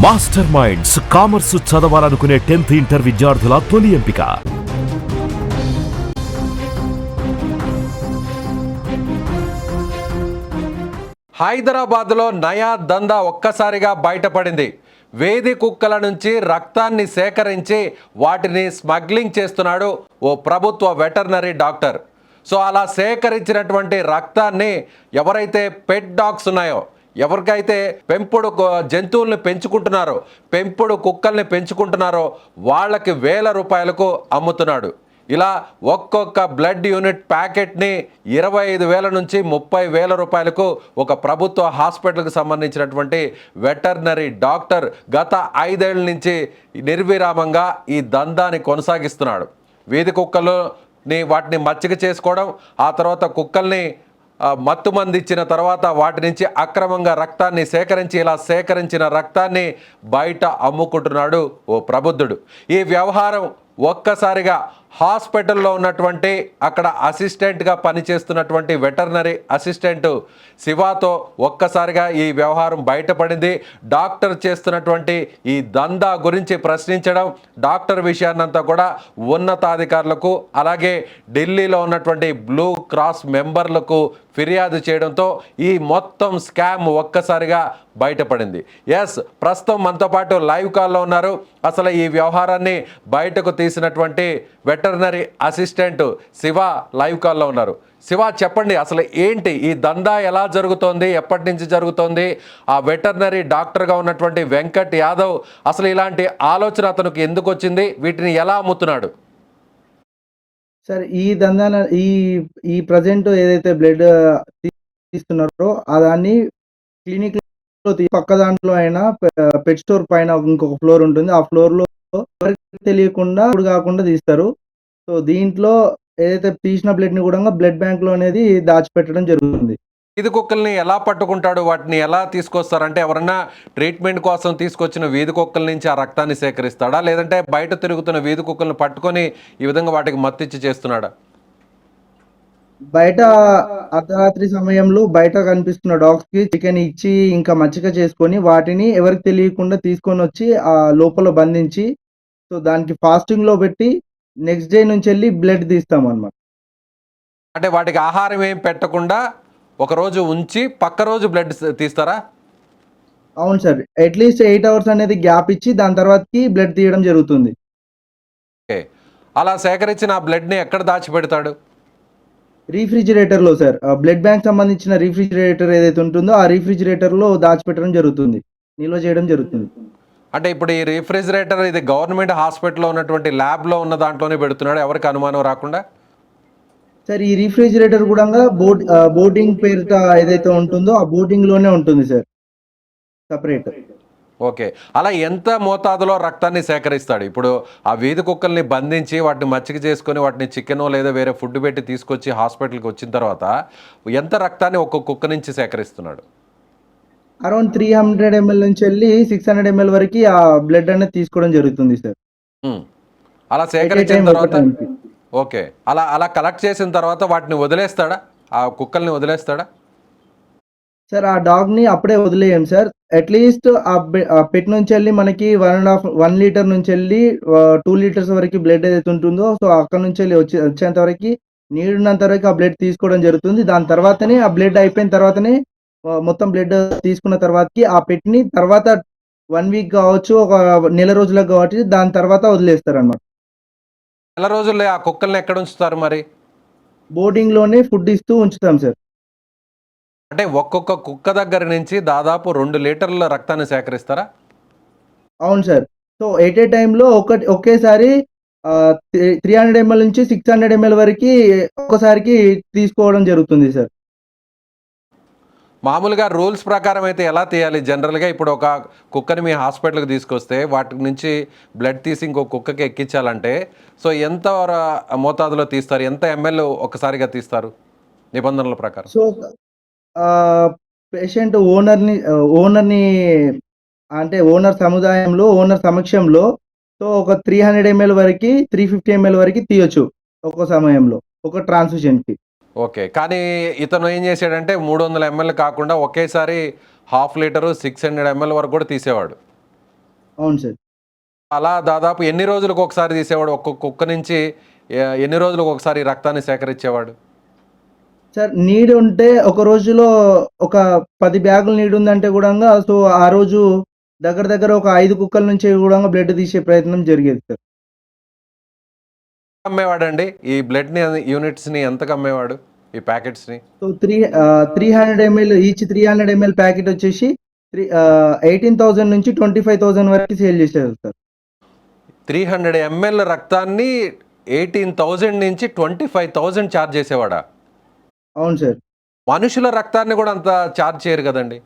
Master minds commerce చదవాలనుకునే 10th inter విద్యార్థుల తొలి ఎంపిక. హైదరాబాద్లో నయా దందా ఒక్కసారిగా బయటపడింది. వేది కుక్కల నుంచి రక్తాన్ని సేకరించి వాటిని స్మగ్లింగ్ చేస్తున్నాడు ఓ ప్రభుత్వ వెటర్నరీ డాక్టర్. సో అలా సేకరించినటువంటి రక్తాన్ని ఎవరైతే పెట్ డాగ్స్ ఉన్నాయో, ఎవరికైతే పెంపుడు జంతువుల్ని పెంచుకుంటున్నారో, పెంపుడు కుక్కల్ని పెంచుకుంటున్నారో వాళ్ళకి వేల రూపాయలకు అమ్ముతున్నాడు. ఇలా ఒక్కొక్క బ్లడ్ యూనిట్ ప్యాకెట్ని 25,000 నుంచి 30,000 రూపాయలకు ఒక ప్రభుత్వ హాస్పిటల్కి సంబంధించినటువంటి వెటర్నరీ డాక్టర్ గత 5 ఏళ్ల నుంచి నిర్విరామంగా ఈ దందాన్ని కొనసాగిస్తున్నాడు. వీధి కుక్కలని వాటిని మచ్చిక చేసుకోవడం, ఆ తర్వాత కుక్కల్ని మత్తుమంది ఇచ్చిన తర్వాత వాటి నుంచి అక్రమంగా రక్తాన్ని సేకరించి, ఇలా సేకరించిన రక్తాన్ని బయట అమ్ముకుంటున్నాడు ఓ ప్రబుద్ధుడు. ఈ వ్యవహారం ఒక్కసారిగా హాస్పిటల్లో ఉన్నటువంటి అక్కడ అసిస్టెంట్గా పనిచేస్తున్నటువంటి వెటర్నరీ అసిస్టెంట్ శివాతో ఒక్కసారిగా ఈ వ్యవహారం బయటపడింది. డాక్టర్ చేస్తున్నటువంటి ఈ దందా గురించి ప్రశ్నించడం, డాక్టర్ విషయాన్నంతా కూడా ఉన్నతాధికారులకు, అలాగే ఢిల్లీలో ఉన్నటువంటి బ్లూ క్రాస్ మెంబర్లకు ఫిర్యాదు చేయడంతో ఈ మొత్తం స్కామ్ ఒక్కసారిగా బయటపడింది. ఎస్, ప్రస్తుతం మనతో పాటు లైవ్ కాల్లో ఉన్నారు. అసలు ఈ వ్యవహారాన్ని బయటకు తీసినటువంటి వెటర్నరీ అసిస్టెంట్ శివ లైవ్ కాల్లో ఉన్నారు. శివ, చెప్పండి, అసలు ఏంటి ఈ దందా, ఎలా జరుగుతోంది, ఎప్పటి నుంచి జరుగుతోంది? ఆ వెటర్నరీ డాక్టర్గా ఉన్నటువంటి వెంకట్ యాదవ్ అసలు ఇలాంటి ఆలోచన అతనికి ఎందుకు వచ్చింది? వీటిని ఎలా అమ్ముతున్నాడు? సార్, ఈ దందాన ఈ ఈ ప్రజెంట్ ఏదైతే బ్లడ్ తీస్తున్నారో దాన్ని క్లినిక్ లో పక్క దాంట్లో అయినా పెట్ స్టోర్ పైన ఇంకొక ఫ్లోర్ ఉంటుంది. ఆ ఫ్లోర్ లో ఎవరికి తెలియకుండా ఇప్పుడు కాకుండా తీస్తారు. సో దీంట్లో ఏదైతే తీసిన బ్లడ్ ని కూడా బ్లడ్ బ్యాంక్ లో అనేది దాచిపెట్టడం జరుగుతుంది. వీధి కుక్కల్ని ఎలా పట్టుకుంటాడు? వాటిని ఎలా తీసుకొస్తారంటే ఎవరన్నా ట్రీట్మెంట్ కోసం తీసుకొచ్చిన వీధి కుక్కల నుంచి ఆ రక్తాన్ని సేకరిస్తాడా, లేదంటే బయట తిరుగుతున్న వీధి కుక్కల్ని పట్టుకొని ఈ విధంగా వాటికి మత్తిచ్చి చేస్తున్నాడా? బయట అర్ధరాత్రి సమయంలో బయట కనిపిస్తున్న డాగ్స్ కి చికెన్ ఇచ్చి ఇంకా మచ్చిక చేసుకొని వాటిని ఎవరికి తెలియకుండా తీసుకొని వచ్చి ఆ లోపల బంధించి, సో దానికి ఫాస్టింగ్ లో పెట్టి నెక్స్ట్ డే నుంచి వెళ్ళి బ్లడ్ తీస్తాం అన్నమాట. అంటే వాటికి ఆహారం ఏం పెట్టకుండా ఒక రోజు ఉంచి పక్క రోజు బ్లడ్ తీస్తారా? అవును సార్, అట్లీస్ట్ 8 hours అనేది గ్యాప్ ఇచ్చి దాని తర్వాతకి బ్లడ్ తీయడం జరుగుతుంది. ఓకే, అలా సేకరించిన ఆ బ్లడ్ని ఎక్కడ దాచిపెడతాడు? రీఫ్రిజిరేటర్ లో సార్, బ్లడ్ బ్యాంక్ సంబంధించిన రీఫ్రిజిరేటర్ ఏదైతే ఉంటుందో ఆ రీఫ్రిజిరేటర్ లో దాచిపెట్టడం జరుగుతుంది, నిల్వ చేయడం జరుగుతుంది. అంటే ఇప్పుడు ఈ రిఫ్రిజిరేటర్ ఇది గవర్నమెంట్ హాస్పిటల్లో ఉన్నటువంటి ల్యాబ్లో ఉన్న దాంట్లోనే పెడుతున్నాడు, ఎవరికి అనుమానం రాకుండా? సార్, ఈ రీఫ్రిజిరేటర్ కూడా బోర్డింగ్ పేరుతో ఏదైతే ఉంటుందో ఆ బోర్డింగ్ లోనే ఉంటుంది సార్, సపరేట్. ఓకే, అలా ఎంత మోతాదులో రక్తాన్ని సేకరిస్తాడు? ఇప్పుడు ఆ వీధి కుక్కల్ని బంధించి వాటిని మచ్చిక చేసుకొని వాటిని చికెనో లేదా వేరే ఫుడ్ పెట్టి తీసుకొచ్చి హాస్పిటల్కి వచ్చిన తర్వాత ఎంత రక్తాన్ని ఒక్కొక్క కుక్క నుంచి సేకరిస్తున్నాడు? అరౌండ్ 300 ml నుంచి వెళ్ళి 600 ml వరకు ఆ బ్లడ్ అనేది తీసుకోవడం జరుగుతుంది సార్. అలా సేకరించిన తర్వాత ఓకే, అలా అలా కలెక్ట్ చేసిన తర్వాత వాటిని వదిలేస్తాడా? ఆ కుక్కల్ని వదిలేస్తాడా? సార్, ఆ డాగ్ ని అప్పుడే వదిలేయం సార్. అట్లీస్ట్ ఆ పెట్ నుంచి వెళ్ళి మనకి 1 లీటర్ నుంచి వెళ్ళి 2 లీటర్స్ వరకు బ్లడ్ ఏదైతే ఉంటుందో, సో అక్కడ నుంచి వెళ్ళి వచ్చేంత వరకు నీడున్నంత వరకు ఆ బ్లడ్ తీసుకోవడం జరుగుతుంది. దాని తర్వాతనే ఆ బ్లడ్ అయిపోయిన తర్వాతనే మొత్తం బ్లడ్ తీసుకున్న తర్వాతకి ఆ పెట్ ని తర్వాత 1 వీక్ కావచ్చు, ఒక నెల రోజులకు కావచ్చు, దాని తర్వాత వదిలేస్తారు అన్నమాట. నెల రోజుల్లో ఆ కుక్కల్ని ఎక్కడ ఉంచుతారు మరి? బోర్డింగ్ లోనే ఫుడ్ ఇస్తూ ఉంచుతాం సార్. అంటే ఒక్కొక్క కుక్క దగ్గర నుంచి దాదాపు 2 లీటర్ల రక్తాన్ని సేకరిస్తారా? అవును సార్. సో ఎట్ ఏ టైంలో ఒకేసారి 300 ml నుంచి 600 ml వరకు ఒక్కసారికి తీసుకోవడం జరుగుతుంది సార్. మామూలుగా రూల్స్ ప్రకారం అయితే ఎలా తీయాలి జనరల్గా? ఇప్పుడు ఒక కుక్కని మీ హాస్పిటల్కి తీసుకొస్తే వాటి నుంచి బ్లడ్ తీసి ఇంకో కుక్కకి ఎక్కించాలంటే సో ఎంత మోతాదులో తీస్తారు? ఎంత ఎంఎల్ ఒకసారిగా తీస్తారు నిబంధనల ప్రకారం? సో పేషెంట్ ఓనర్ని అంటే ఓనర్ సముదాయంలో, ఓనర్ సమక్షంలో సో ఒక 300 ml వరకు, 350 ml వరకు తీయొచ్చు ఒక సమయంలో, ఒక ట్రాన్స్ఫ్యూజన్కి. ఓకే, కానీ ఇతను ఏం చేశాడంటే 300 ml కాకుండా ఒకేసారి 1/2 లీటరు 600 ml వరకు కూడా తీసేవాడు. అవును సార్. అలా దాదాపు ఎన్ని రోజులకు ఒకసారి తీసేవాడు? ఒక్కొక్క కుక్క నుంచి ఎన్ని రోజులకు ఒకసారి ఈ రక్తాన్ని సేకరించేవాడు? సార్ నీడ్ ఉంటే ఒక రోజులో ఒక 10 బ్యాగులు నీడ్ ఉందంటే గూడంగా సో, ఆ రోజు దగ్గర దగ్గర ఒక 5 కుక్కల నుంచి గూడంగా బ్లడ్ తీసే ప్రయత్నం జరిగేది సార్. అమ్మేవాడండి? ఈ బ్లడ్‌ని యూనిట్స్‌ని ఎంతకు అమ్మేవాడు? ఈ ప్యాకెట్స్‌ని? So, 300 ML each 300 ML packet వచ్చేసి 18,000 నుంచి 25,000 వరకు సేల్ చేసేవారు సార్. 300 ఎంఎల్ రక్తాన్ని 18,000 నుంచి 25,000 చార్జ్ చేసేవాడా? అవును సార్. మనుషుల రక్తాన్ని గూడా అంత చార్జ్ చేయరు గదండీ!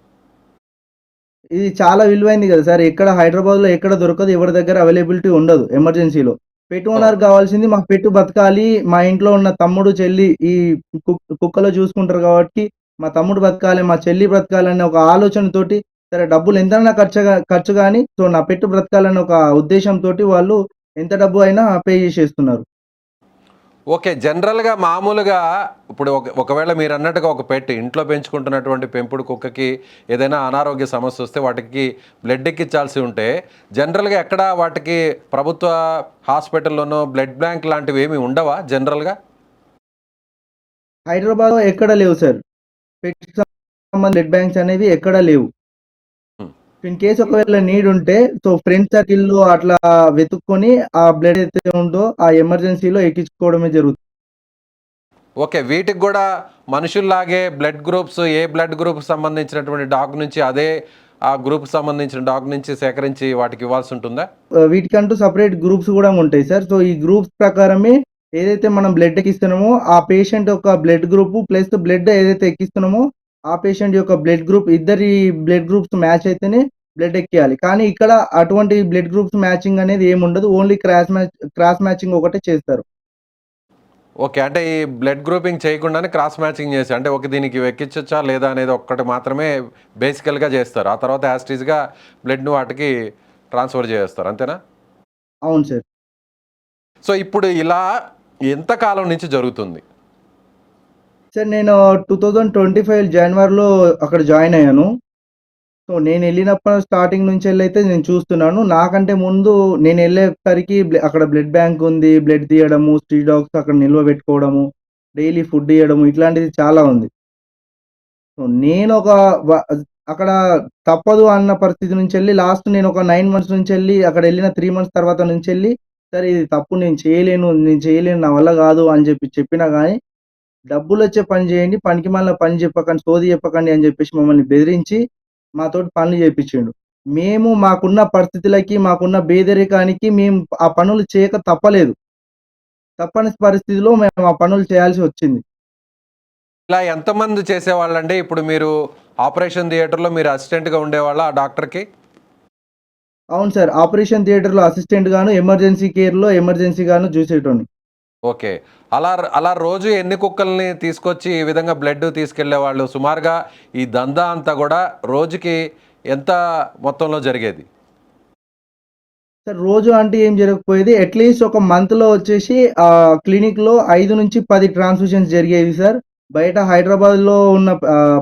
ఇది చాలా విలువైంది గదా సార్. ఎక్కడ హైదరాబాద్‌లో ఎక్కడ దొరకదు. ఎవరి దగ్గర అవైలబిలిటీ ఉండదు ఎమర్జెన్సీలో. పెట్ ఓహ్! ఓనర్‌కి గావాల్సింది మా పెట్ బతకాలి. మా ఇంట్లో ఉన్న తమ్ముడు, చెల్లి ఈ కుక్కలో చూసుకుంటారు గాబట్టి, మా తమ్ముడు బతకాలి, మా చెల్లి బ్రతకాలనే ఒక ఆలోచనతోటి సరే డబ్బులు ఎంతైనా ఖర్చు గాని సో, నా పెట్ బ్రతకాలనే ఒక ఉద్దేశ్యంతోటి వాళ్ళు ఎంత డబ్బు అయినా పే జేసేస్తున్నారు. ఓకే. జనరల్‌గా మామూలుగా ఇప్పుడు ఒకవేళ మీరన్నట్టుగా ఒక పెట్ ఇంట్లో పెంచుకుంటున్నటువంటి పెంపుడు కుక్కకి ఏదైనా అనారోగ్య సమస్యొస్తే వాటికి బ్లడ్ ఎక్కించాల్సి ఉంటే, జనరల్‌గా ఎక్కడ వాటికి ప్రభుత్వ హాస్పిటల్‌లోనో బ్లడ్ బ్యాంక్ లాంటివేమి ఉండవా జనరల్‌గా? హైదరాబాద్‌లో ఎక్కడ లేవు సార్. పెట్స్‌కి సంబంధించిన బ్లడ్ బ్యాంక్స్ అనేవి ఎక్కడా లేవు. హ్మ్. ఇన్ కేస్ ఒకవేళ నీడ్ ఉంటే సో ఫ్రెండ్ సర్కిల్‌లో అట్లా వెతుక్కొని ఆ బ్లడ్ ఏదైతే ఉందో ఆ ఎమర్జెన్సీలో ఎక్కించుకోవడమే జరుగుతుంది. ఓకే. వీటికి గూడా మనుషుల్లాగే బ్లడ్ గ్రూప్స్ ఏ బ్లడ్ గ్రూప్‌కి సంబంధించినటువంటి డాగ్ నుంచి అదే ఆ గ్రూప్‌కి సంబంధించిన డాగ్ నుంచి సేకరించి వాటికి ఇవ్వాల్సుంటుందా? వీటికంటూ సెపరేట్ గ్రూప్స్ గూడా ఉంటాయి సార్. సో ఈ గ్రూప్స్ ప్రకారమే ఏదైతే మనం బ్లడ్ ఎక్కిస్తున్నామో ఆ పేషెంట్ యొక్క బ్లడ్ గ్రూప్ ప్లస్ బ్లడ్ ఏదైతే ఎక్కిస్తున్నామో ఆ పేషెంట్ యొక్క బ్లడ్ గ్రూప్ ఇద్దరి బ్లడ్ గ్రూప్స్ మ్యాచ్ అయితేనే బ్లడ్ ఎక్కియాలి. కానీ ఇక్కడ అటువంటి బ్లడ్ గ్రూప్స్ మ్యాచింగ్ అనేది ఏముండదు. ఓన్లీ క్రాస్ మ్యాచింగ్ ఒకటే చేస్తారు. ఓకే. అంటే ఈ బ్లడ్ గ్రూపింగ్ చేయకుండానే క్రాస్ మ్యాచింగ్ చేసి అంటే ఓకే దీనికి ఎక్కించొచ్చా లేదా అనేది ఒక్కటి మాత్రమే బేసికల్‌గా చేస్తారు. ఆ తర్వాత యాజ్ ఇట్ ఈస్‌గా బ్లడ్‌ని వాటికి ట్రాన్స్‌ఫర్ చేసేస్తారు. అంతేనా? అవును సార్. సో, ఇప్పుడు ఇలా ఎంత కాలం నుంచి జరుగుతుంది? సార్ నేను 2025 జనవరిలో అక్కడ జాయిన్ అయ్యాను. సో, నేనెళ్ళినప్పుడు స్టార్టింగ్ నుంచెళ్ళైతే నేను చూస్తున్నాను. నాకంటే ముందు నేనెళ్ళేసరికి అక్కడ బ్లడ్ బ్యాంక్ ఉంది. బ్లడ్ తీయడము, స్ట్రీట్ డాగ్స్ అక్కడ నిల్వ పెట్టుకోవడము, డైలీ ఫుడ్ ఇయ్యడము ఇట్లాంటిది చాలా ఉంది. సో, నేనొక వ అక్కడ తప్పదు అన్న పరిస్థితి నుంచెళ్ళి లాస్ట్ నేనొక 9 మంత్స్ నుంచెళ్ళి అక్కడెళ్ళిన 3 మంత్స్ తర్వాత నుంచెళ్ళి, సరే ఇది తప్పు నేను చేయలేను, నా వల్ల గాదు అని చెప్పినా గానీ, డబ్బులొచ్చే పని జేయండి. పనికిమాలిన పని చెప్పకండి, సోది చెప్పకండి అని జెప్పేసి మమ్మల్ని బెదిరించి మాతోటి పనులు జేపిచ్చిండు. మేము మాకున్న పరిస్థితులకి, మాకున్న పేదరికానికి మేము ఆ పనులు చేయక తప్పలేదు. తప్పని పరిస్థితిలో మేము ఆ పనులు చేయాల్సి వచ్చింది. ఇలా ఎంతమంది చేసేవాళ్ళండి? ఇప్పుడు మీరు ఆపరేషన్ థియేటర్‌లో మీరు అసిస్టెంట్‌గా ఉండేవాళ్ళా ఆ డాక్టర్‌కి? అవును సార్. ఆపరేషన్ థియేటర్‌లో అసిస్టెంట్ గాను, ఎమర్జెన్సీ కేర్‌లో ఎమర్జెన్సీ గాను జూసేటోడిని. ఓకే. అలా రోజు ఎన్ని కుక్కల్ని తీసుకొచ్చి ఈ విధంగా బ్లడ్ తీసుకెళ్ళేవాళ్ళు? సుమారుగా ఈ దందా అంతా గూడా రోజుకి ఎంత మొత్తంలో జరిగేది? సార్ రోజు అంటే ఏం జరగకపోయేది. అట్‌లీస్ట్ ఒక మంత్‌లో వచ్చేసి క్లినిక్‌లో 5-10 ట్రాన్స్‌ఫ్యూషన్స్ జరిగేవి సార్. బయట హైదరాబాద్‌లో ఉన్న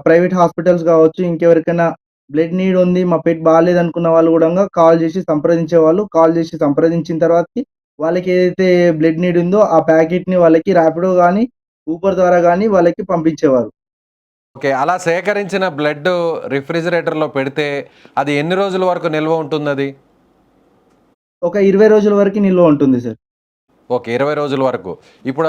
ప్రైవేట్ హాస్పిటల్స్ గావచ్చు, ఇంకెవరికైనా బ్లడ్ నీడ్ ఉంది, మా పెట్ బాలేదనుకున్న వాళ్ళు గూడంగా కాల్ జేసి సంప్రదించేవాళ్ళు. కాల్ జేసి సంప్రదించిన తర్వాతకి వాళ్ళకి ఏదైతే బ్లడ్ నీడ్ ఉందో ఆ ప్యాకెట్‌ని వాళ్ళకి ర్యాపిడో గానీ, ఊబర్ ద్వారా గానీ వాళ్ళకి పంపించేవారు. ఓకే. అలా సేకరించిన బ్లడ్డు రిఫ్రిజిరేటర్‌లో పెడితే అది ఎన్ని రోజుల వరకు నిల్వ ఉంటుందది? ఒక 20 రోజుల వరకి నిల్వ ఉంటుంది సార్. ఓకే. 20 రోజుల వరకు. ఇప్పుడు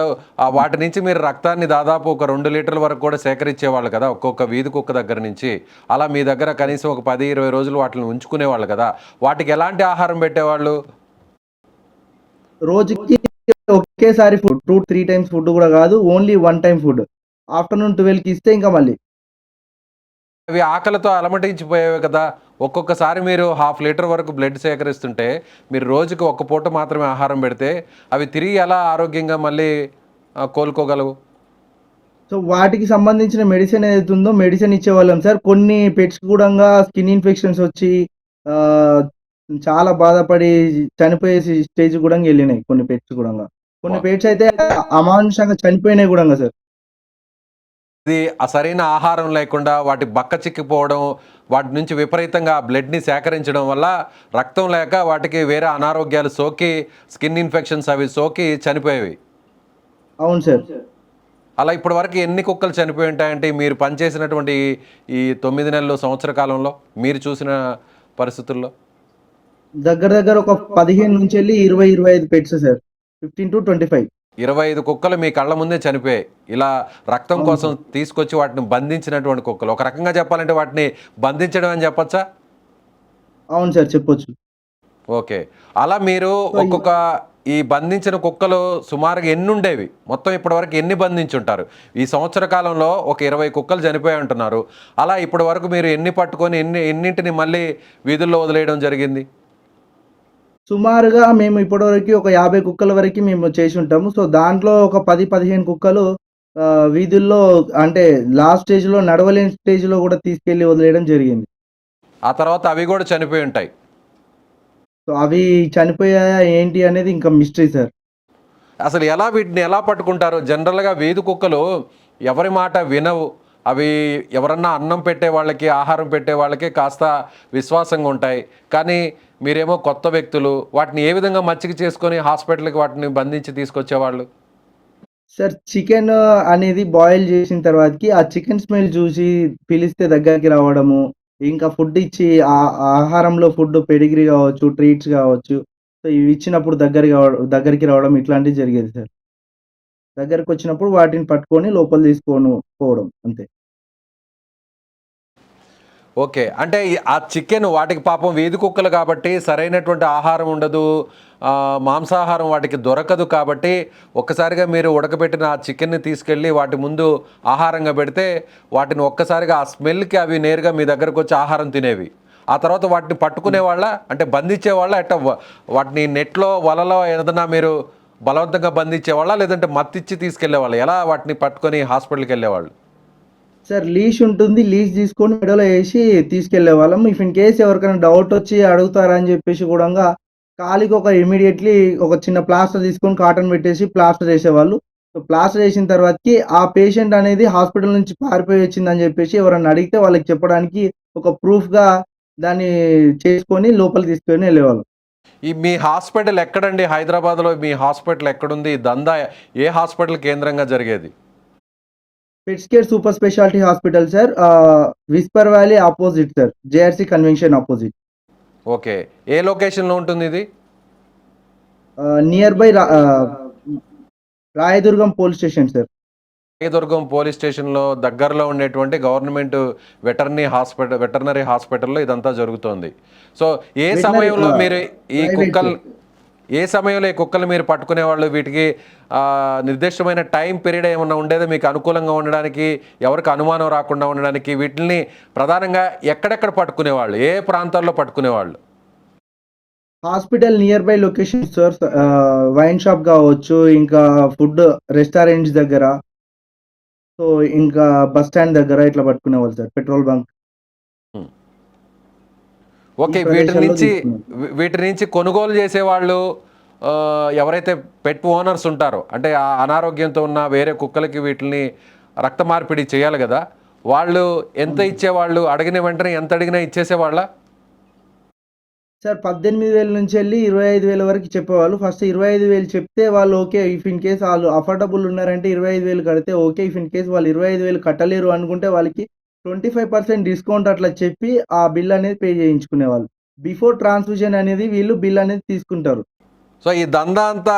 వాటి నుంచి మీరు రక్తాన్ని దాదాపు ఒక 2 లీటర్ల వరకు కూడా సేకరించేవాళ్ళు కదా! ఒక్కొక్క వీధి కుక్క దగ్గర నుంచి. అలా మీ దగ్గర కనీసం ఒక 10, 20 రోజులు వాటిని ఉంచుకునేవాళ్ళు కదా! వాటికి ఎలాంటి ఆహారం పెట్టేవాళ్ళు? రోజుకి ఒకేసారి ఫుడ్ 2, 3 టైమ్స్ ఫుడ్ గూడా గాదు. Only 1 time food. ఆఫ్టర్‌నూన్ 12కి ఇస్తే ఇంకా మళ్ళీ. అవి ఆకలితో అలమటించిపోయేవి కదా! ఒక్కొక్కసారి మీరు హాఫ్ లీటర్ వరకు బ్లడ్ సేకరిస్తుంటే, మీరు రోజుకి ఒక్క పూట మాత్రమే ఆహారం పెడితే, అవి తిరిగి ఎలా ఆరోగ్యంగా మళ్ళీ కోలుకోగలవు? సో, వాటికి సంబంధించిన మెడిసిన్ ఏదైతే ఉందో మెడిసిన్ ఇచ్చేవాళ్ళం సార్. కొన్ని పెట్స్ గూడంగా స్కిన్ ఇన్ఫెక్షన్స్ ఒచ్చి ఆహ్, చాలా బాధపడి చనిపోయే స్టేజ్ గూడంగా ఎళ్ళినాయి కొన్ని పెట్స్ గూడంగా. కొన్ని అబ్బా! పెట్స్ అయితే అమానుషంగా చనిపోయినాయి గూడంగా సార్. ఇది సరైన ఆహారం లేకుండా వాటి బక్క చిక్కిపోవడం, వాటి నుంచి విపరీతంగా బ్లడ్‌ని సేకరించడం వల్ల రక్తం లేక వాటికి వేరే అనారోగ్యాలు సోకి, స్కిన్ ఇన్ఫెక్షన్స్ అవి సోకి చనిపోయేవి. అవును సార్. అలా ఇప్పటి వరకు ఎన్ని కుక్కలు చనిపోయి ఉంటాయంటే మీరు పనిచేసినటువంటి ఈ 9 నెలలు, సంవత్సర కాలంలో మీరు చూసిన పరిస్థితుల్లో? దగ్గర దగ్గర ఒక 15-20, 25 పెట్స్ సార్. 15-25. 25 కుక్కలు మీ కళ్ళ ముందే చనిపోయాయి. ఇలా రక్తం అవును కోసం సార్. తీసుకొచ్చి వాటిని బంధించినటువంటి కుక్కలు. ఒక రకంగా చెప్పాలంటే వాటిని బంధించడం అని చెప్పొచ్చా? అవును సార్. చెప్పొచ్చు. ఓకే. అలా మీరు సో, ఒక్కొక్క ఈ బంధించిన కుక్కలు సుమారుగా ఎన్నుండేవి? మొత్తం ఇప్పటివరకు ఎన్ని బంధించుంటారు? ఈ సంవత్సర కాలంలో ఒక 20 కుక్కలు చనిపోయాయి అంటున్నారు. అలా ఇప్పటి వరకు మీరు ఎన్ని పట్టుకొని ఎన్నింటిని మళ్ళీ వీధుల్లో వదిలేయడం జరిగింది? సుమారుగా మేము ఇప్పటివరకి ఒక 50 కుక్కల వరకి మేము చేసుంటాము. సో, దాంట్లో ఒక 10, 15 కుక్కలు వీధుల్లో అంటే లాస్ట్ స్టేజ్‌లో నడవలేని స్టేజ్‌లో గూడా తీసుకెళ్ళి వదిలేయడం జరిగింది. ఆ తర్వాత అవి గూడా చనిపోయి ఉంటాయి. సో, అవి చనిపోయాయా ఏంటి అనేది ఇంకా మిస్టరీ సార్. అసలు వీటిని ఎలా పట్టుకుంటారు? జనరల్‌గా వీధి కుక్కలు ఎవరి మాట వినవు. అవి ఎవరన్నా అన్నం పెట్టే వాళ్ళకి, ఆహారం పెట్టే వాళ్ళకి కాస్త విశ్వాసంగా ఉంటాయి. కానీ మీరేమో కొత్త వ్యక్తులు. వాటిని ఏ విధంగా మచ్చిక చేసుకొని హాస్పిటల్‌కి వాటిని బంధించి తీసుకొచ్చేవాళ్ళు? సార్ చికెన్ అనేది బాయిల్ చేసిన తర్వాతకి ఆ చికెన్ స్మెల్ చూసి పిలిస్తే దగ్గరికి రావడము. ఇంకా ఫుడ్ ఇచ్చి ఆహారంలో ఫుడ్ పెడిగ్రీ గావచ్చు, ట్రీట్స్ గావచ్చు. సో, ఇవి ఇచ్చినప్పుడు దగ్గరికి రావడం ఇట్లాంటివి జరిగేది సార్. దగ్గరకొచ్చినప్పుడు వాటిని పట్టుకొని లోపల తీసుకొని పోవడం అంతే. ఓకే. అంటే ఆ చికెన్ వాటికి పాపం వీధి కుక్కలు కాబట్టి సరైనటువంటి ఆహారం ఉండదు. మాంసాహారం వాటికి దొరకదు కాబట్టి ఒక్కసారిగా మీరు ఉడకబెట్టిన ఆ చికెన్‌ని తీసుకెళ్ళి వాటి ముందు ఆహారంగా పెడితే వాటిని ఒక్కసారిగా ఆ స్మెల్‌కి అవి నేరుగా మీ దగ్గరకొచ్చి ఆహారం తినేవి. ఆ తర్వాత వాటిని పట్టుకునేవాళ్ళా? అంటే బంధించేవాళ్ళా? వాటిని నెట్‌లో, వలలో ఏదన్నా మీరు బలవంతంగా బంధించేవాళ్ళా? లేదంటే మత్తిచ్చి తీసుకెళ్ళేవాళ్ళా? ఎలా వాటిని పట్టుకొని హాస్పిటల్‌కెళ్ళేవాళ్ళు? సార్ లీష్ ఉంటుంది. లీష్ తీసుకొని మెడలో ఏసి తీసుకెళ్ళేవాళ్ళం. ఇఫ్ ఇన్ కేస్ ఎవరికైనా డౌటొచ్చి అడుగుతారా అని జెప్పేసి గూడంగా కాలికి ఒక ఇమ్మీడియేట్‌లీ ఒక చిన్న ప్లాస్టర్ తీసుకొని కాటన్ పెట్టేసి ప్లాస్టర్ ఏసేవాళ్ళు. సో, ప్లాస్టర్ ఏసిన తర్వాతకి ఆ పేషెంట్ అనేది హాస్పిటల్ నుంచి పారిపోయి వచ్చిందని జెప్పేసి ఎవరన్నా అడిగితే వాళ్ళకి చెప్పడానికి ఒక ప్రూఫ్‌గా దాన్ని చేసుకొని లోపలికి తీసుకొని ఎళ్ళేవాళ్ళం. ఈ మీ హాస్పిటల్ ఎక్కడండి? హైదరాబాద్‌లో మీ హాస్పిటల్ ఎక్కడుంది? ఈ దందా ఏ హాస్పిటల్ కేంద్రంగా జరిగేది? Pets care super speciality hospital sir. Whisper Valley opposite sir. JRC convention opposite. Okay. ఏ లొకేషన్‌లో ఉంటుందిది? Near by Rayadurgam police station sir. Rayadurgam police స్టేషన్‌లో దగ్గరలో ఉండేటువంటి గవర్నమెంట్ వెటర్నరీ హాస్పిటల్‌లో ఇదంతా జరుగుతోంది. సో, ఏ వెటర్నరీ సమయంలో మీరు ఈ ప్రైవేట్ కుక్కలు సార్. ఏ సమయంలో ఈ కుక్కలు మీరు పట్టుకునేవాళ్ళు? వీటికి నిర్దిష్టమైన టైం పీరియడ్ ఏమన్నా ఉండేదా మీకు అనుకూలంగా ఉండడానికి? ఎవరికి అనుమానం రాకుండా ఉండడానికి? వీటిల్ని ప్రధానంగా ఎక్కడెక్కడ పట్టుకునేవాళ్ళు? ఏ ప్రాంతాల్లో పట్టుకునేవాళ్ళు? Hospital near by locations sir. Wine shop గావచ్చు, ఇంకా ఫుడ్ రెస్టారెంట్స్ దగ్గర, సో, ఇంకా బస్ స్టాండ్ దగ్గర ఇట్లా పట్టుకునేవాళ్ళు సార్. పెట్రోల్ బంక్ హ్మ్. ఈ ఓకే. ప్రదేశాల్లో తీసుకున్నాం. వీటి నుంచి కొనుగోలు చేసేవాళ్ళు ఎవరైతే పెట్ ఓనర్స్ ఉంటారో, అంటే ఆ అనారోగ్యంతో ఉన్న వేరే కుక్కలకి వీటిల్ని రక్త మార్పిడి చేయాలి గదా! వాళ్ళు ఎంత అవును సార్. ఇచ్చేవాళ్ళు? అడిగిన వెంటనే ఎంత అడిగినా ఇచ్చేసేవాళ్ళా? సార్ 18,000 నుంచెళ్ళి 25,000 వరకు చెప్పేవాళ్ళు. ఫస్ట్ 25,000 చెప్తే వాళ్ళు ఓకే. ఇఫ్ ఇన్ కేస్ ఆళ్ళు అఫోర్డబుల్ ఉన్నారంటే 25,000 కడితే ఓకే. ఇఫ్ ఇన్ కేస్ వాళ్ళు 25,000 కట్టలేరు అనుకుంటే వాళ్ళకి 25% డిస్కౌంట్ అట్లా చెప్పి ఆ బిల్ అనేది పే చేయించుకునేవాళ్ళు. బిఫోర్ ట్రాన్స్‌ఫ్యూజన్ అనేది వీళ్ళు బిల్ అనేది తీసుకుంటారు. సో, ఈ దందా అంతా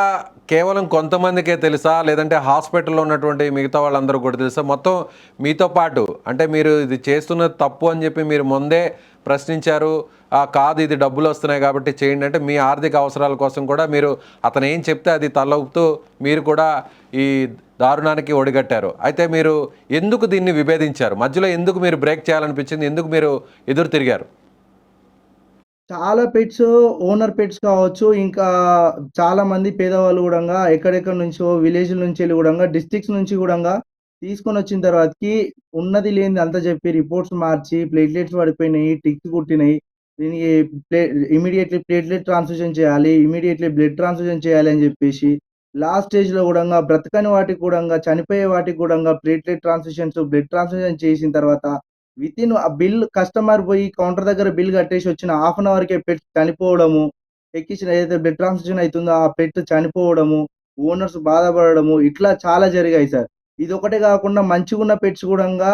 కేవలం కొంతమందికే తెలుసా? లేదంటే హాస్పిటల్‌లో ఉన్నటువంటి మిగతా వాళ్ళందరికి కూడా తెలుసా? మొత్తం మీతో పాటు అంటే మీరు ఇది చేస్తున్నది తప్పు అని చెప్పి మీరు ముందే ప్రశ్నించారు. కాదు ఇది డబ్బులొస్తున్నాయి కాబట్టి చేయండి అంటే మీ ఆర్థిక అవసరాల కోసం కూడా మీరు అతను ఏం చెప్తే అది తలూపుతూ మీరు కూడా ఈ దారుణానికి ఒడిగట్టారు. అయితే మీరు ఎందుకు దీన్ని విభేదించారు? మధ్యలో ఎందుకు మీరు బ్రేక్ చేయాలనిపించింది? ఎందుకు మీరు ఎదురు తిరిగారు? చాలా పెట్స్ ఓనర్ పెట్స్ కావచ్చు, ఇంకా చాలామంది పేదవాళ్ళు గూడంగా ఎక్కడెక్కడి నుంచో విలేజ్‌ల నుంచెళ్ళి గూడంగా డిస్ట్రిక్ట్స్ నుంచి గూడంగా తీసుకొనొచ్చిన తర్వాతకి ఉన్నది లేనిది అంతా జెప్పి రిపోర్ట్స్ మార్చి ప్లేట్‌లెట్స్ పడిపోయినాయి, టిక్స్ కొట్టినాయి. దీనికి ప్లే ఇమ్మీడియేట్‌లీ ప్లేట్‌లెట్ ట్రాన్స్‌ఫ్యూజన్ చేయాలి. ఇమ్మీడియేట్‌లీ బ్లడ్ ట్రాన్స్‌ఫ్యూజన్ చేయాలి అని జెప్పేసి లాస్ట్ స్టేజ్‌లో గూడంగా బ్రతకని వాటికి గూడంగా, చనిపోయే వాటికి గూడంగా ప్లేట్‌లెట్ ట్రాన్స్‌ఫ్యూషన్స్, బ్లడ్ ట్రాన్స్‌ఫ్యూషన్ చేసిన తర్వాత వితిన్ ఆ బిల్ కస్టమర్ పోయి కౌంటర్ దగ్గర బిల్ కట్టేసి వచ్చిన హాఫ్ అన్ అవర్‌కే పెట్ చనిపోవడము, ఎక్కించిన ఏదైతే బ్లడ్ ట్రాన్స్‌ఫ్యూషన్ అయితుందో ఆ పెట్ చనిపోవడము, ఓనర్స్ బాధపడడము ఇట్లా చాలా జరిగాయి సార్. ఇదొకటే గాకుండా మంచిగున్న పెట్స్ గూడంగా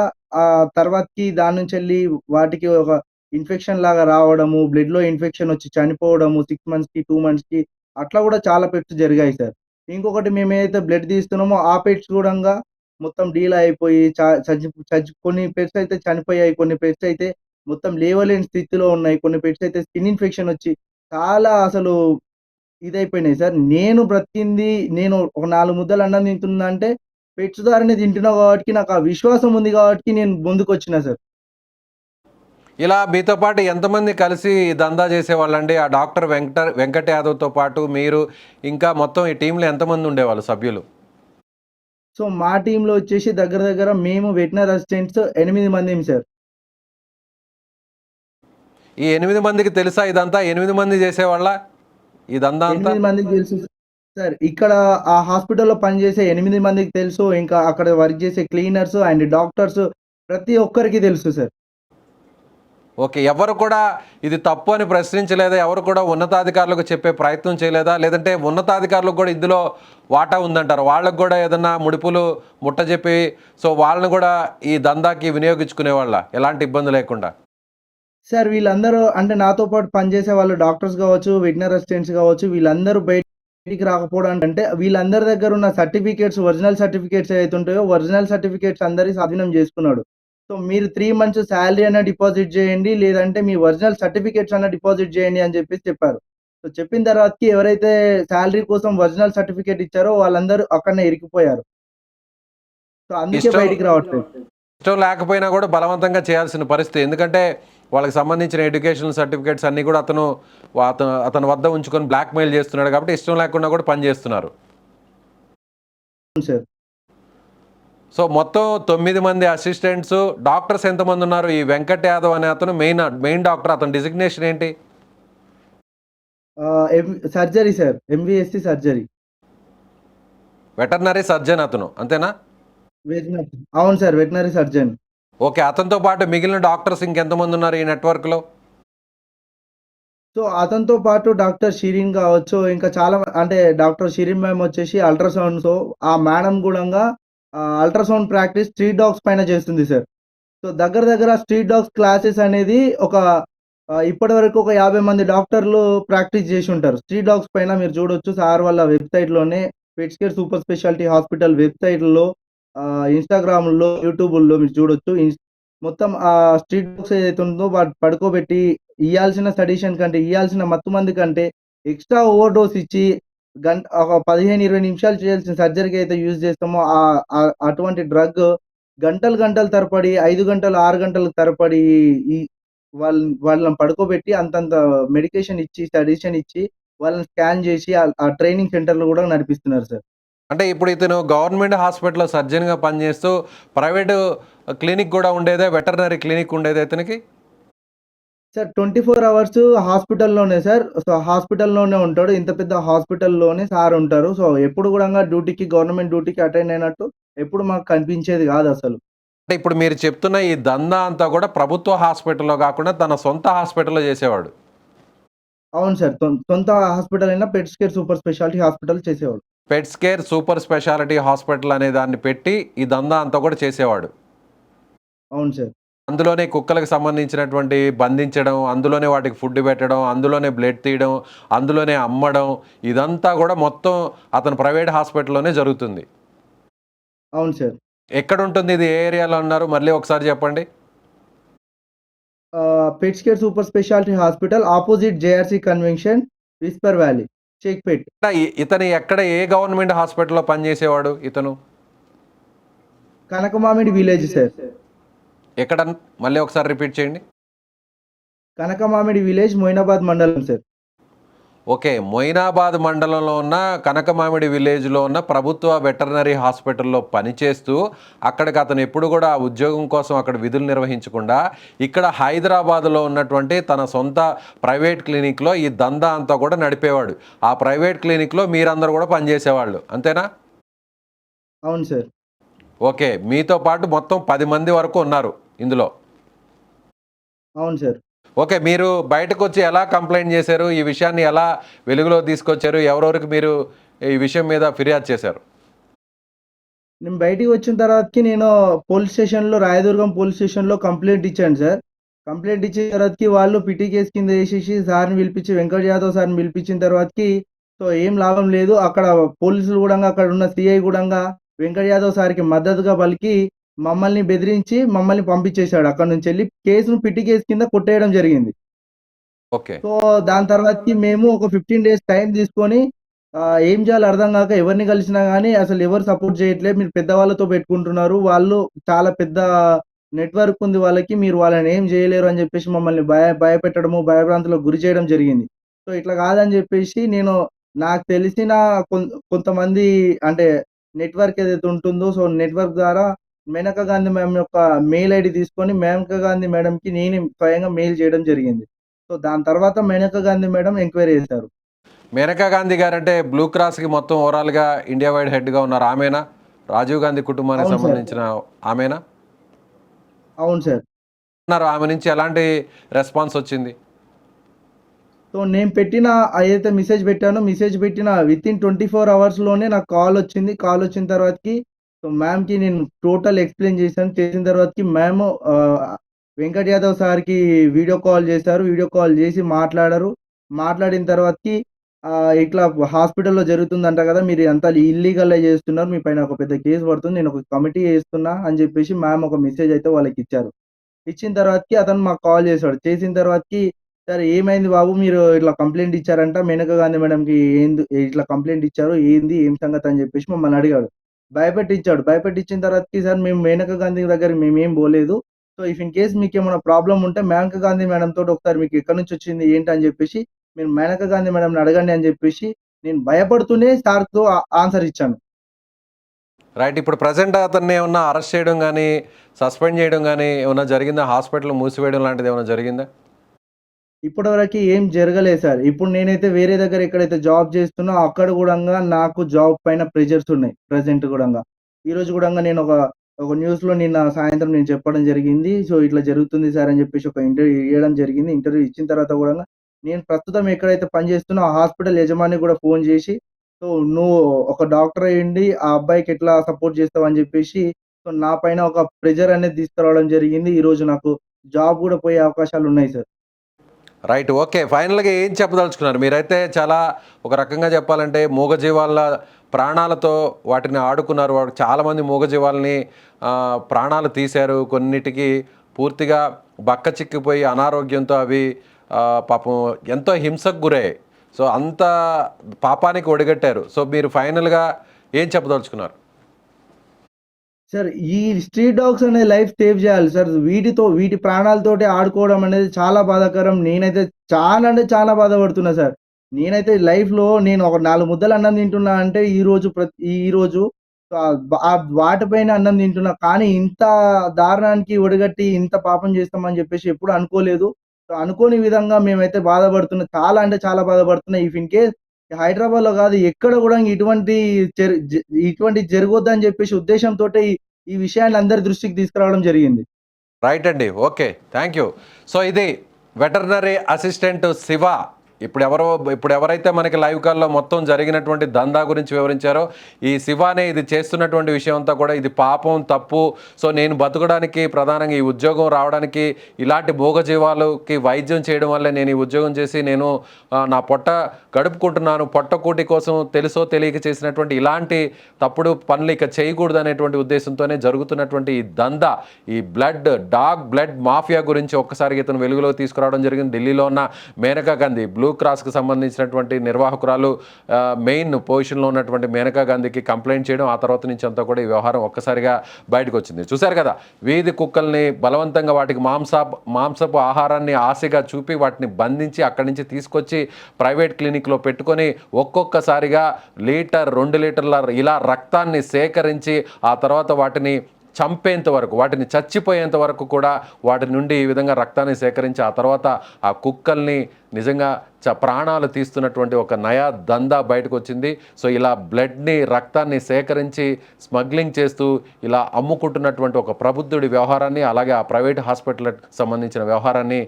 తర్వాతకి దాని నుంచెళ్ళి వాటికి ఒక ఇన్ఫెక్షన్ లాగా రావడము, బ్లడ్‌లో ఇన్ఫెక్షన్ వచ్చి చనిపోవడము 6 మంత్స్‌కి, 2 మంత్స్‌కి అట్లా గూడా చాలా పెట్స్ జరిగాయి సార్. ఇంకొకటి మేమేదైతే బ్లడ్ తీస్తున్నామో ఆ పెట్స్ గూడంగా మొత్తం డీలా అయిపోయి చ చచ్చి చచ్చి కొన్ని పెట్స్ అయితే చనిపోయాయి. కొన్ని పెట్స్ అయితే మొత్తం లేవలేని స్థితిలో ఉన్నాయి. కొన్ని పెట్స్ అయితే స్కిన్ ఇన్ఫెక్షన్ వచ్చి చాలా అసలు ఇదైపోయినాయి సార్. నేను బ్రతికింది నేను ఒక 4 ముద్దలు అన్నం తింటున్నా అంటే పెట్స్ ద్వారానే తింటున్నా గాబట్టికి నాకు ఆ విశ్వాసం ఉంది గాబట్టికి నేను ముందుకొచ్చినా సార్. ఇలా మీతో పాటు ఎంతమంది కలిసి ఈ దందా చేసేవాళ్ళండి? ఆ డాక్టర్ వెంకట్ యాదవ్‌తో పాటు మీరు ఇంకా మొత్తం ఈ టీమ్‌లో ఎంతమంది ఉండేవాళ్ళు సభ్యులు? సో, మా టీమ్‌లో వచ్చేసి దగ్గర దగ్గర మేము వెటనరీ అసిస్టెంట్స్ 8 మందిమి సార్. ఈ 8 మందికి తెలుసా ఇదంతా? 8 మంది చేసేవాళ్ళా ఈ దందా అంతా? 8 మందికి తెలుసు సార్. ఇక్కడ ఆ హాస్పిటల్‌లో పనిచేసే 8 మందికి తెలుసు. ఇంకా అక్కడ వర్క్ చేసే క్లీనర్స్ అండ్ డాక్టర్స్ ప్రతి ఒక్కరికి తెలుసు సార్. ఓకే. ఎవరు కూడా ఇది తప్పు అని ప్రశ్నించలేదా? ఎవరు కూడా ఉన్నతాధికారులకు చెప్పే ప్రయత్నం చేయలేదా? లేదంటే ఉన్నతాధికారులకు కూడా ఇందులో వాటా ఉందంటారా? వాళ్ళకి గూడా ఏదన్నా ముడుపులు ముట్టజెప్పి సో, వాళ్ళని గూడా ఈ దందాకి వినియోగించుకునేవాళ్ళా? ఎలాంటి ఇబ్బంది లేకుండా? సార్ వీళ్ళందరూ అంటే నాతో పాటు పనిచేసే వాళ్ళు డాక్టర్స్ గావచ్చు, వెటనరీ అసిస్టెంట్స్ గావచ్చు వీళ్ళందరూ బయటికి రాకపోవడానికి అంటే వీళ్ళందరి దగ్గర ఉన్న సర్టిఫికేట్స్ ఒరిజినల్ సర్టిఫికేట్స్ ఏవైతే ఉంటాయో ఒరిజినల్ సర్టిఫికేట్స్ అందరి స్వాధీనం చేసుకున్నాడు. సో, మీరు 3 మంత్స్ సాలరీ అన్నా డిపాజిట్ చేయండి. లేదంటే మీ ఒరిజినల్ సర్టిఫికేట్స్ అన్నా డిపాజిట్ చేయండి అని చెప్పేసి చెప్పారు. సో, చెప్పిన తర్వాతకి ఎవరైతే సాలరీ కోసం ఒరిజినల్ సర్టిఫికేట్ ఇచ్చారో వాళ్ళందరూ అక్కడనే ఇరికిపోయారు. సో, అందుకే ఇష్టం బయటికి రావట్లేదు. ఇష్టం లేకపోయినా కూడా బలవంతంగా చేయాల్సిన పరిస్థితి. ఎందుకంటే వాళ్ళకి సంబంధించిన ఎడ్యుకేషనల్ సర్టిఫికేట్స్ అన్నీ కూడా అతని వద్ద ఉంచుకొని బ్లాక్‌మెయిల్ చేస్తున్నాడు కాబట్టి ఇష్టం లేకుండా కూడా పని చేస్తున్నారు. అవును సార్. సో, మొత్తం 9 మంది అసిస్టెంట్స్, డాక్టర్స్ ఎంతమంది ఉన్నారు? ఈ వెంకట్ యాదవ్ అనే అతను మెయిన్ డాక్టర్. అతని డిజిగ్నేషన్ ఏంటి? Surgery sir. MVSc surgery. Veterinary surgeon అతను. అంతేనా? వెటనరీ అవును సార్. Veterinary surgeon. ఓకే. అతనితో పాటు మిగిలిన డాక్టర్స్ ఇంకెంతమంది ఉన్నారు ఈ నెట్వర్క్‌లో? సో, అతనితో పాటు డాక్టర్ షిరీన్ గావచ్చు, ఇంకా చాలా అంటే డాక్టర్ షిరీన్ మ్యామ్ వచ్చేసి అల్ట్రాసౌండ్‌తో ఆ మేడమ్ గూడంగా అల్ట్రాసౌండ్ ప్రాక్టీస్ స్ట్రీట్ డాగ్స్ పైన చేస్తుంది సార్. సో, దగ్గర దగ్గర స్ట్రీట్ డాగ్స్ క్లాసెస్ అనేది ఒక ఇప్పటివరకు ఒక 50 మంది డాక్టర్లు ప్రాక్టీస్ జేషుంటారు. స్ట్రీట్ డాగ్స్ పైన మీరు చూడొచ్చు సార్ వాళ్ళ వెబ్‌సైట్‌లోనే pets care super speciality hospital వెబ్‌సైట్‌లో ఇన్‌స్టాగ్రామ్‌లో, యూట్యూబుల్లో మీరు చూడొచ్చు. మొత్తం స్ట్రీట్ డాగ్స్ ఏదైతే ఉందో వాటిని పడుకోబెట్టి ఇయ్యాల్సిన సడిషన్ కంటే, ఇయ్యాల్సిన మత్తుమందు కంటే ఎక్స్‌ట్రా ఓవర్ డోస్ ఇచ్చి ఒక 15, 20 నిమిషాలు చేయాల్సిన సర్జరీకి అయితే యూజ్ చేస్తామో అటువంటి డ్రగ్ గంటలు గంటలు తరబడి 5 గంటలు, 6 గంటలు తరబడి ఈ వాళ్ళని పడుకోబెట్టి అంతంత మెడికేషన్ ఇచ్చి, సడిషన్ ఇచ్చి వాళ్ళని స్కాన్ చేసి ఆ ట్రైనింగ్ సెంటర్‌లో కూడా నడిపిస్తున్నారు సార్. అంటే ఇప్పుడు ఇతను గవర్నమెంట్ హాస్పిటల్‌లో సర్జన్‌గా పనిచేస్తూ ప్రైవేటు క్లినిక్ గూడా ఉండేదా? వెటర్నరీ క్లినిక్ ఉండేదా ఇతనికి? సార్ 24 అవర్స్ హాస్పిటల్‌లోనే సార్. సో, హాస్పిటల్‌లోనే ఉంటాడు. ఇంత పెద్ద హాస్పిటల్‌లోనే సార్ ఉంటారు. సో, ఎప్పుడు గూడంగా గవర్నమెంట్ డ్యూటీకి అటెండ్ అయినట్టు ఎప్పుడు మాకు కనిపించేది గాదసలు. అంటే ఇప్పుడు మీరు చెప్తున్న ఈ దందా అంతా కూడా ప్రభుత్వ హాస్పిటల్‌లో గాకుండా తన సొంత హాస్పిటల్‌లో చేసేవాడు. అవును సార్. సొంత హాస్పిటల్ అయిన pets care super speciality hospital చేసేవాడు. Pets care super speciality hospital అనే దాన్ని పెట్టి ఈ దందా అంతా కూడా చేసేవాడు. అవును సార్. అందులోనే కుక్కలకు సంబంధించినటువంటి బంధించడం, అందులోనే వాటికి ఫుడ్ పెట్టడం, అందులోనే బ్లడ్ తీయడం, అందులోనే అమ్మడం ఇదంతా కూడా మొత్తం అతను ప్రైవేట్ హాస్పిటల్‌లోనే జరుగుతుంది. అవును సార్. ఎక్కడుంటుంది ఇది? ఏ ఏరియాలో అన్నారు? మళ్ళీ ఒకసారి చెప్పండి. Pets care super speciality hospital opposite JRC convention Whisper valley, Shaikpet. ఇతను ఎక్కడ ఏ గవర్నమెంట్ హాస్పిటల్‌లో పనిచేసేవాడు ఇతను? Kanakamamidi village sir. ఎక్కడ? మళ్ళీ ఒకసారి రిపీట్ చేయండి. కనకమామిడి విలేజ్ మొయినాబాద్ మండలం సార్. ఓకే. మొయినాబాద్ మండలంలో ఉన్న కనకమామిడి విలేజ్‌లో ఉన్న ప్రభుత్వ వెటర్నరీ హాస్పిటల్‌లో పనిచేస్తూ, అక్కడికి అతను ఎప్పుడు కూడా ఆ ఉద్యోగం కోసం అక్కడ విధులు నిర్వహించకుండా, ఇక్కడ హైదరాబాద్‌లో ఉన్నటువంటి తన సొంత ప్రైవేట్ క్లినిక్‌లో ఈ దందా అంతా కూడా నడిపేవాడు. ఆ ప్రైవేట్ క్లినిక్‌లో మీరందరూ కూడా పనిచేసేవాళ్ళు. అంతేనా? అవును సార్. ఓకే. మీతో పాటు మొత్తం 10 మంది వరకు ఉన్నారు ఇందులో. అవును సార్. ఓకే. మీరు బయటకొచ్చి ఎలా కంప్లెయింట్ చేశారు? ఈ విషయాన్ని ఎలా వెలుగులోకి తీసుకొచ్చారు? ఎవరెవరికి మీరు ఈ విషయం మీద ఫిర్యాదు చేశారు? నేను బయటికి వచ్చిన తర్వాతకి నేను పోలీస్ స్టేషన్‌లో రాయదుర్గం పోలీస్ స్టేషన్‌లో కంప్లెయింట్ ఇచ్చాను సార్. కంప్లెయింట్ ఇచ్చిన తర్వాతకి వాళ్ళు పిటి కేస్ కింద ఏసేసి సార్‌ని పిలిపించి వెంకట్ యాదవ్ సార్‌ని పిలిపించిన తర్వాతకి సో, ఏం లాభం లేదు. అక్కడ పోలీసులు గూడంగా అక్కడున్న సీఐ గూడంగా వెంకట్ యాదవ్ సార్‌కి మద్దతుగా పలికి మమ్మల్ని బెదిరించి మమ్మల్ని పంపించేసాడు. అక్కడి నుంచెళ్ళి కేసును పిటి కేస్ కింద కొట్టేయడం జరిగింది. ఓకే. సో, దాని తర్వాతకి మేము ఒక 15 డేస్ టైం తీసుకొని ఏం చేయాలో అర్థం గాక ఎవరిని కలిసినా గానీ అసలు ఎవరు సపోర్ట్ చేయట్లేదు. మీరు పెద్దవాళ్ళతో పెట్టుకుంటున్నారు. వాళ్ళు చాలా పెద్ద నెట్‌వర్క్ ఉంది వాళ్ళకి. మీరు వాళ్ళని ఏం చేయలేరు అని చెప్పేసి మమ్మల్ని భయపెట్టడము, భయభ్రాంతులకు గురి చేయడం జరిగింది. సో, ఇట్లా కాదని చెప్పేసి నేను నాకు తెలిసిన కొంతమంది అంటే నెట్‌వర్క్ ఏదైతే ఉంటుందో సో, నెట్‌వర్క్ ద్వారా మేనకా గాంధీ మ్యామ్ యొక్క మెయిల్ ఐడీ తీసుకొని మేనకా గాంధీ మేడంకి నేనే స్వయంగా మెయిల్ చేయడం జరిగింది. సో, దాని తర్వాత మేనకా గాంధీ మేడం ఎంక్వైరీ చేశారు. మేనకా గాంధీ గారంటే బ్లూ క్రాస్‌కి మొత్తం ఓవరాల్‌గా ఇండియా వైడ్ హెడ్‌గా ఉన్నారు ఆమేనా? రాజీవ్ గాంధీ కుటుంబానికి అవును సార్. సంబంధించిన ఆమేనా? అవును సార్. అన్నారు. ఆమె నుంచి ఎలాంటి రెస్పాన్స్ వచ్చింది? సో, నేను పెట్టిన ఏదైతే మెసేజ్ పెట్టానో, మెసేజ్ పెట్టిన వితిన్ 24 అవర్స్‌లోనే నాకు కాలొచ్చింది. కాలొచ్చిన తర్వాతకి సో, మ్యామ్‌కి నేను టోటల్ ఎక్స్‌ప్లెయిన్ చేశాను. చేసిన తర్వాతకి మ్యామ్ వెంకట్ యాదవ్ సార్‌కి వీడియో కాల్ చేశారు. వీడియో కాల్ చేసి మాట్లాడారు. మాట్లాడిన తర్వాతకి ఇట్లా హాస్పిటల్‌లో జరుగుతుందంట కదా! మీరు అంతా ఇల్లీగల్‌గా చేస్తున్నారు. మీ పైన ఒక పెద్ద కేస్ పడుతుంది. నేను ఒక కమిటీ ఏస్తున్నా అని చెప్పేసి మ్యామ్ ఒక మెసేజ్ అయితే వాళ్ళకిచ్చారు. ఇచ్చిన తర్వాతకి అతను మాకు కాల్ చేసాడు. చేసిన తర్వాతకి, "సార్ ఏమైంది బాబు మీరు ఇట్లా కంప్లెయింట్ ఇచ్చారంట మేనకా గాంధీ మేడంకి ఇట్లా కంప్లెయింట్ ఇచ్చారు. ఏంది? ఏం సంగతి?" అని చెప్పేసి మమ్మల్ని అడిగాడు. భయపెట్టించాడు. భయపెట్టించిన తర్వాతకి, "సార్ మేము మేనకా గాంధీ దగ్గరికి మేమేం పోలేదు. సో, ఇఫ్ ఇన్ కేస్ మీకేమైనా ప్రాబ్లమ్ ఉంటే మేనకా గాంధీ మేడం తోటి ఒకసారి మీకు ఎక్కడి నుంచొచ్చింది? ఏంటి?" అని చెప్పేసి, "మీరు మేనకా గాంధీ మేడంని అడగండి" అని చెప్పేసి నేను భయపడుతూనే సార్‌తో ఆన్సర్ ఇచ్చాను. రైట్. ఇప్పుడు ప్రెజెంట్ అతన్ని ఏమన్నా అరెస్ట్ చేయడం గానీ, సస్పెండ్ చేయడం గానీ ఏమన్నా జరిగిందా? హాస్పిటల్ మూసివేయడం లాంటిది ఏమన్నా జరిగిందా? ఇప్పటివరకి ఏం జరగలేదు సార్. ఇప్పుడు నేనైతే వేరే దగ్గర ఎక్కడైతే జాబ్ చేస్తున్నో అక్కడ గూడంగా నాకు జాబ్ పైన ప్రెషర్స్ ఉన్నాయి. ప్రెజెంట్ గూడంగా. ఈరోజు గూడంగా నేను ఒక న్యూస్‌లో నిన్న సాయంత్రం నేను చెప్పడం జరిగింది. సో, ఇట్లా జరుగుతుంది సార్ అని చెప్పేసి ఒక ఇంటర్వ్యూ ఇయ్యడం జరిగింది. ఇంటర్వ్యూ ఇచ్చిన తర్వాత గూడంగా నేను ప్రస్తుతం ఎక్కడైతే పని చేస్తున్నో ఆ హాస్పిటల్ యజమానికి గూడా ఫోన్ చేసి, సో, "నువ్వు ఒక డాక్టర్ అయ్యుండి ఆ అబ్బాయికి ఎట్లా సపోర్ట్ చేస్తావు" అని చెప్పేసి సో, నా పైన ఒక ప్రెషర్ అనేది తీసుకురావడం జరిగింది. ఈరోజు నాకు జాబ్ గూడా పోయే అవకాశాలున్నాయి సార్. రైట్. ఓకే. ఫైనల్‌గా ఏం చెప్పదలుచుకున్నారు? మీరైతే చాలా ఒక రకంగా చెప్పాలంటే మూగజీవాల ప్రాణాలతో వాటిని ఆడుకున్నారు. చాలామంది మూగజీవాలని ప్రాణాలు తీశారు. కొన్నిటికి పూర్తిగా బక్క చిక్కిపోయి అనారోగ్యంతో అవి పాపం ఎంతో హింసకు గురయ్యాయి. సో, అంత పాపానికి ఒడిగట్టారు. సో, మీరు ఫైనల్‌గా ఏం చెప్పదలుచుకున్నారు? సార్ ఈ స్ట్రీట్ డాగ్స్ అనే లైఫ్ సేవ్ చేయాలి సార్. వీటి ప్రాణాలతోటి ఆడుకోవడం అనేది చాలా బాధాకరం. నేనైతే చాలా అంటే చాలా బాధపడుతున్నా సార్. నేనైతే లైఫ్‌లో నేను ఒక 4 ముద్దలు అన్నం తింటున్నా అంటే ఈరోజు వాటిపైన అన్నం తింటున్నా. కానీ ఇంత దారుణానికి ఒడిగట్టి ఇంత పాపం చేస్తామని చెప్పేసి ఎప్పుడు అనుకోలేదు. సో, అనుకోని విధంగా మేమైతే బాధపడుతున్నాం. చాలా అంటే చాలా బాధపడుతున్నా. ఇఫ్ ఇన్ కేస్ హైదరాబాద్‌లో కాదు ఎక్కడ కూడా ఇటువంటివి జరగొద్దని చెప్పేసి ఉద్దేశంతోటే ఈ విషయాన్ని అందరి దృష్టికి తీసుకురావడం జరిగింది. రైట్ అండి. ఓకే. Thank you. సో, ఇది వెటర్నరీ అసిస్టెంట్ శివ ఇప్పుడు ఎవరైతే మనకి లైవ్ కాల్‌లో మొత్తం జరిగినటువంటి దందా గురించి వివరించారో, ఈ శివనే ఇది చేస్తున్నటువంటి విషయం అంతా కూడా ఇది పాపం, తప్పు. సో, నేను బతకడానికి ప్రధానంగా ఈ ఉద్యోగం రావడానికి ఇలాంటి మూగజీవాలకి వైద్యం చేయడం వల్లే నేను ఈ ఉద్యోగం చేసి నేను నా పొట్ట గడుపుకుంటున్నాను. పొట్టకూటి కోసం తెలుసో తెలియక చేసినటువంటి ఇలాంటి తప్పుడు పనులు ఇక చేయకూడదనేటువంటి ఉద్దేశంతోనే జరుగుతున్నటువంటి ఈ దందా, ఈ డాగ్ బ్లడ్ మాఫియా గురించి ఒక్కసారిగా ఇతను వెలుగులోకి తీసుకురావడం జరిగింది. ఢిల్లీలో ఉన్న మేనకా గాంధీ బ్లూ క్రాస్కి సంబంధించినటువంటి నిర్వాహకురాలు మెయిన్ పొజిషన్లో ఉన్నటువంటి మేనకా గాంధీకి కంప్లైంట్ చేయడం, ఆ తర్వాత నుంచి అంతా కూడా ఈ వ్యవహారం ఒక్కసారిగా బయటకు వచ్చింది. చూశారు కదా, వీధి కుక్కల్ని బలవంతంగా వాటికి మాంసపు ఆహారాన్ని ఆశగా చూపి వాటిని బంధించి అక్కడి నుంచి తీసుకొచ్చి ప్రైవేట్ క్లినిక్లో పెట్టుకొని ఒక్కొక్కసారిగా లీటర్ 2 లీటర్ల ఇలా రక్తాన్ని సేకరించి ఆ తర్వాత వాటిని చంపేంత వరకు, వాటిని చచ్చిపోయేంత వరకు కూడా వాటి నుండి ఈ విధంగా రక్తాన్ని సేకరించి ఆ తర్వాత ఆ కుక్కల్ని నిజంగా ప్రాణాలు తీస్తున్నటువంటి ఒక నయా దందా బయటకు వచ్చింది. సో ఇలా బ్లడ్ని, రక్తాన్ని సేకరించి స్మగ్లింగ్ చేస్తూ ఇలా అమ్ముకుంటున్నటువంటి ఒక ప్రబుద్ధుడి వ్యవహారాన్ని, అలాగే ఆ ప్రైవేట్ హాస్పిటల్కి సంబంధించిన వ్యవహారాన్ని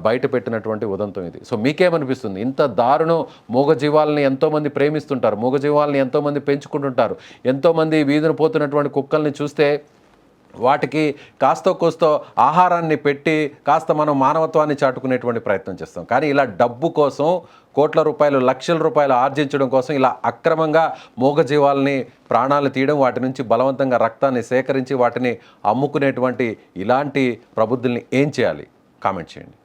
బయట పెట్టినటువంటి ఉదంతం ఇది. సో మీకేమనిపిస్తుంది? ఇంత దారుణం. మూగజీవాలని ఎంతోమంది ప్రేమిస్తుంటారు, మూగజీవాలని ఎంతోమంది పెంచుకుంటుంటారు. ఎంతోమంది వీధిని పోతున్నటువంటి కుక్కల్ని చూస్తే వాటికి కాస్తో కూస్తో ఆహారాన్ని పెట్టి కాస్త మనం మానవత్వాన్ని చాటుకునేటువంటి ప్రయత్నం చేస్తాం. కానీ ఇలా డబ్బు కోసం కోట్ల రూపాయలు, లక్షల రూపాయలు ఆర్జించడం కోసం ఇలా అక్రమంగా మూగజీవాలని ప్రాణాలు తీయడం, వాటి నుంచి బలవంతంగా రక్తాన్ని సేకరించి వాటిని అమ్ముకునేటువంటి ఇలాంటి ప్రబుద్ధుల్ని ఏం చేయాలి? కామెంట్ చేయండి.